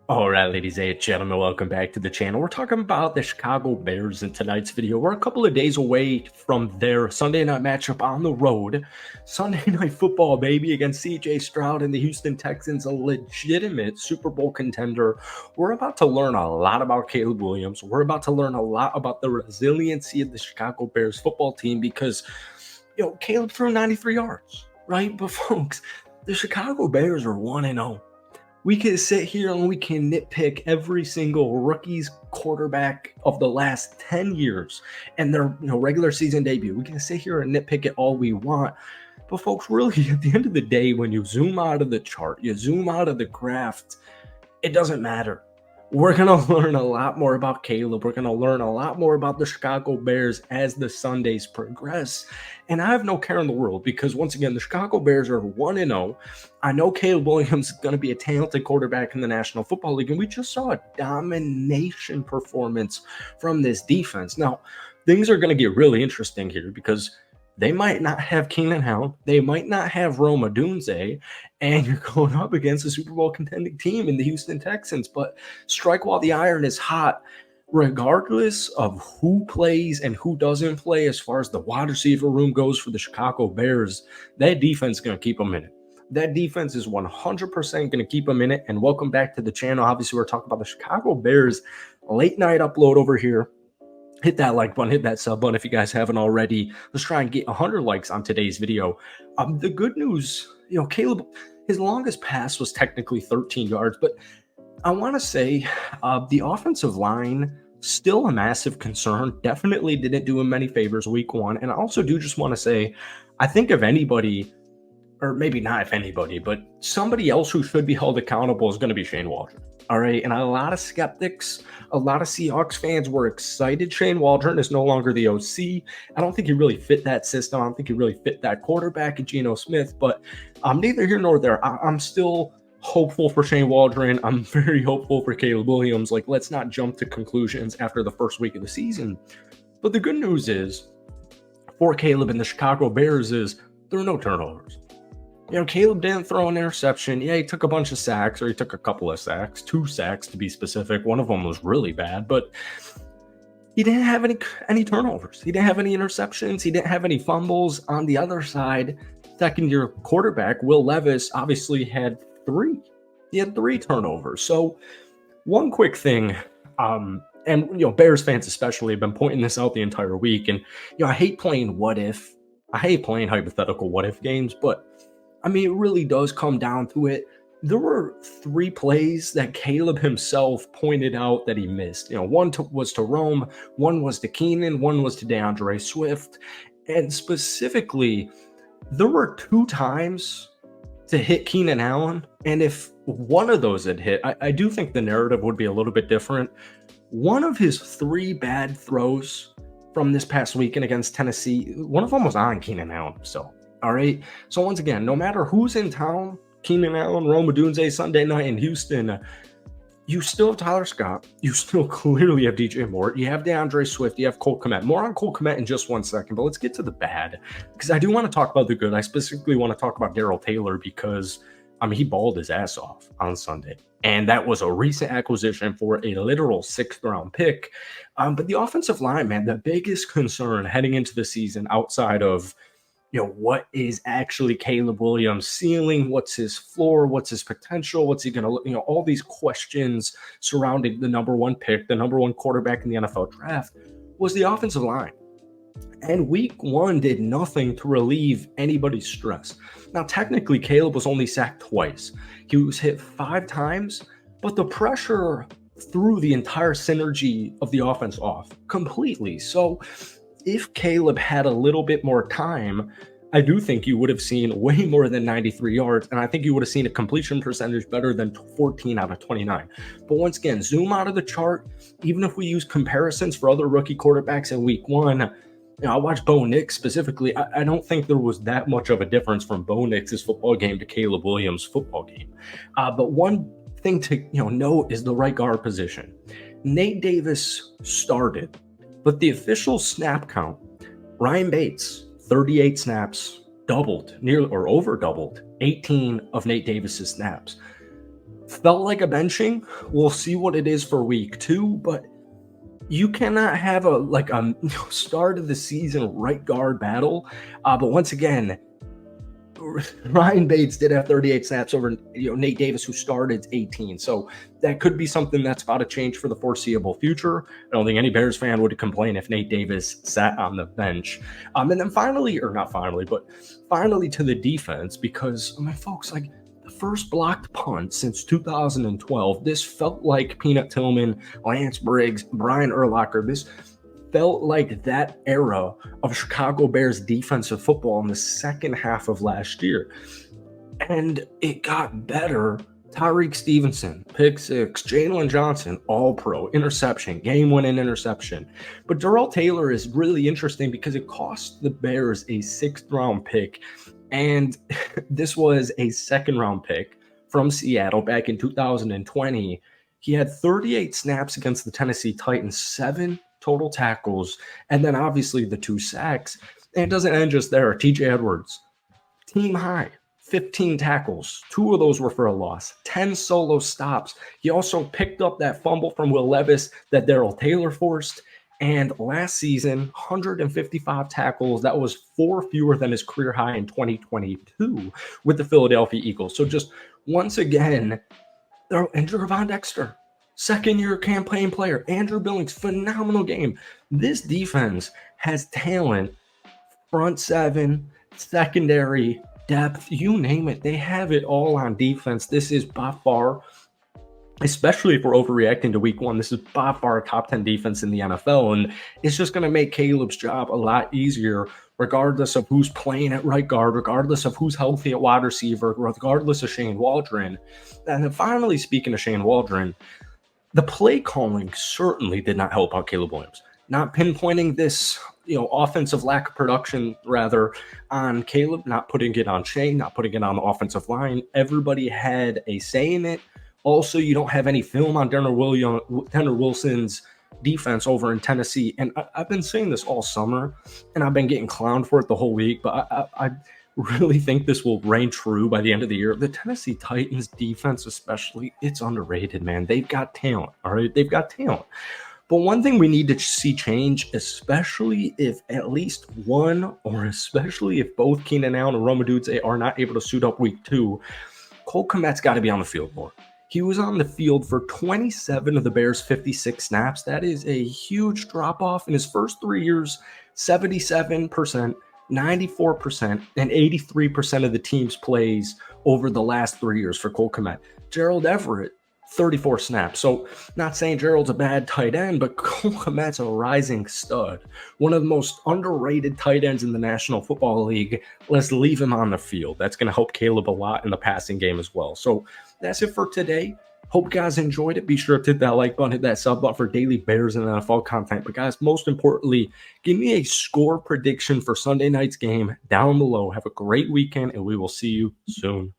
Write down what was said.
All right, ladies and gentlemen, welcome back to the channel. We're talking about the Chicago Bears in tonight's video. We're a couple of days away from their Sunday night matchup on the road. Sunday night football, baby, against CJ Stroud and the Houston Texans, a legitimate Super Bowl contender. We're about to learn a lot about Caleb Williams. We're about to learn a lot about the resiliency of the Chicago Bears football team because, Caleb threw 93 yards, right? But folks, the Chicago Bears are 1-0. We can sit here and we can nitpick every single rookie's quarterback of the last 10 years and their regular season debut. We can sit here and nitpick it all we want. But folks, really, at the end of the day, when you zoom out of the chart, you zoom out of the graph, it doesn't matter. We're going to learn a lot more about Caleb. We're going to learn a lot more about the Chicago Bears as the Sundays progress. And I have no care in the world because, once again, the Chicago Bears are 1-0. I know Caleb Williams is going to be a talented quarterback in the National Football League, and we just saw a domination performance from this defense. Now, things are going to get really interesting here because they might not have Keenan Allen. They might not have Rome Odunze, and you're going up against a Super Bowl contending team in the Houston Texans. But strike while the iron is hot. Regardless of who plays and who doesn't play, as far as the wide receiver room goes for the Chicago Bears, that defense is going to keep them in it. That defense is 100% going to keep them in it. And welcome back to the channel. Obviously, we're talking about the Chicago Bears late night upload over here. Hit that like button, hit that sub button if you guys haven't already. Let's try and get 100 likes on today's video. The good news, Caleb, his longest pass was technically 13 yards, but I want to say the offensive line, still a massive concern. Definitely didn't do him many favors week one. And I also do just want to say, I think if anybody, or maybe not if anybody, but somebody else who should be held accountable is going to be Shane Waldron. All right. And a lot of skeptics, a lot of Seahawks fans were excited Shane Waldron is no longer the OC. I don't think he really fit that system. I don't think he really fit that quarterback in Geno Smith, but I'm neither here nor there. I'm still hopeful for Shane Waldron. I'm very hopeful for Caleb Williams. Like, let's not jump to conclusions after the first week of the season. But the good news is for Caleb and the Chicago Bears is there are no turnovers. Caleb didn't throw an interception. Yeah, he took a bunch of sacks, or he took a couple of sacks, 2 sacks to be specific. One of them was really bad, but he didn't have any turnovers. He didn't have any interceptions. He didn't have any fumbles. On the other side, second-year quarterback Will Levis obviously had 3. He had 3 turnovers. So one quick thing, and Bears fans especially have been pointing this out the entire week. And I hate playing what if. I hate playing hypothetical what if games, but I mean, it really does come down to it. There were 3 plays that Caleb himself pointed out that he missed. One was to Rome, one was to Keenan, one was to DeAndre Swift. And specifically, there were 2 times to hit Keenan Allen. And if one of those had hit, I do think the narrative would be a little bit different. One of his 3 bad throws from this past weekend against Tennessee, one of them was on Keenan Allen himself. All right. So once again, no matter who's in town, Keenan Allen, Rome Odunze, Sunday night in Houston, you still have Tyler Scott. You still clearly have DJ Moore. You have DeAndre Swift. You have Cole Kmet. More on Cole Kmet in just one second, but let's get to the bad because I do want to talk about the good. I specifically want to talk about Darrell Taylor because, he balled his ass off on Sunday. And that was a recent acquisition for a literal 6th-round pick. But the offensive line, man, the biggest concern heading into the season outside of what is actually Caleb Williams' ceiling? What's his floor? What's his potential? What's he going to, all these questions surrounding the number 1 pick, the number 1 quarterback in the NFL draft, was the offensive line. And week 1 did nothing to relieve anybody's stress. Now, technically, Caleb was only sacked twice. He was hit 5 times, but the pressure threw the entire synergy of the offense off completely. So if Caleb had a little bit more time, I do think you would have seen way more than 93 yards, and I think you would have seen a completion percentage better than 14 out of 29. But once again, zoom out of the chart. Even if we use comparisons for other rookie quarterbacks in week 1, I watched Bo Nix specifically. I don't think there was that much of a difference from Bo Nix's football game to Caleb Williams' football game. But one thing to note is the right guard position. Nate Davis started, but the official snap count, Ryan Bates, 38 snaps, doubled, nearly or over doubled 18 of Nate Davis's snaps. Felt like a benching. We'll see what it is for week 2, but you cannot have a start of the season right guard battle. But once again, Ryan Bates did have 38 snaps over Nate Davis, who started 18. So that could be something that's about to change for the foreseeable future. I don't think any Bears fan would complain if Nate Davis sat on the bench. And then finally to the defense, because folks, like the first blocked punt since 2012, this felt like Peanut Tillman, Lance Briggs, Brian Urlacher. This felt like that era of Chicago Bears defensive football in the second half of last year. And it got better. Tyreek Stevenson, pick six, Jalen Johnson, all pro, interception, game-winning interception. But Darrell Taylor is really interesting because it cost the Bears a 6th-round pick. And this was a 2nd-round pick from Seattle back in 2020. He had 38 snaps against the Tennessee Titans, 7 total tackles, and then obviously the 2 sacks. And it doesn't end just there. TJ Edwards, team high, 15 tackles. 2 of those were for a loss, 10 solo stops. He also picked up that fumble from Will Levis that Darrell Taylor forced. And last season, 155 tackles. That was 4 fewer than his career high in 2022 with the Philadelphia Eagles. So just once again, and Gervon Dexter, 2nd-year campaign player. Andrew Billings, phenomenal game. This defense has talent, front 7, secondary, depth, you name it. They have it all on defense. This is by far, especially if we're overreacting to week 1, this is by far a top 10 defense in the NFL. And it's just going to make Caleb's job a lot easier, regardless of who's playing at right guard, regardless of who's healthy at wide receiver, regardless of Shane Waldron. And then finally, speaking of Shane Waldron, the play calling certainly did not help out Caleb Williams. Not pinpointing this, offensive lack of production, rather, on Caleb, not putting it on Shane, not putting it on the offensive line. Everybody had a say in it. Also, you don't have any film on Tanner Wilson's defense over in Tennessee. And I've been saying this all summer, and I've been getting clowned for it the whole week, but I really think this will reign true by the end of the year. The Tennessee Titans defense, especially, it's underrated, man. They've got talent, all right? They've got talent. But one thing we need to see change, especially if at least one, or especially if both Keenan Allen and Rome Odunze are not able to suit up week 2, Cole Kmet's got to be on the field more. He was on the field for 27 of the Bears' 56 snaps. That is a huge drop-off. In his first 3 years, 77%, 94%, and 83% of the team's plays over the last 3 years for Cole Kmet. Gerald Everett, 34 snaps. So not saying Gerald's a bad tight end, but Cole Kmet's a rising stud. One of the most underrated tight ends in the National Football League. Let's leave him on the field. That's going to help Caleb a lot in the passing game as well. So that's it for today. Hope you guys enjoyed it. Be sure to hit that like button, hit that sub button for daily Bears and NFL content. But guys, most importantly, give me a score prediction for Sunday night's game down below. Have a great weekend, and we will see you soon.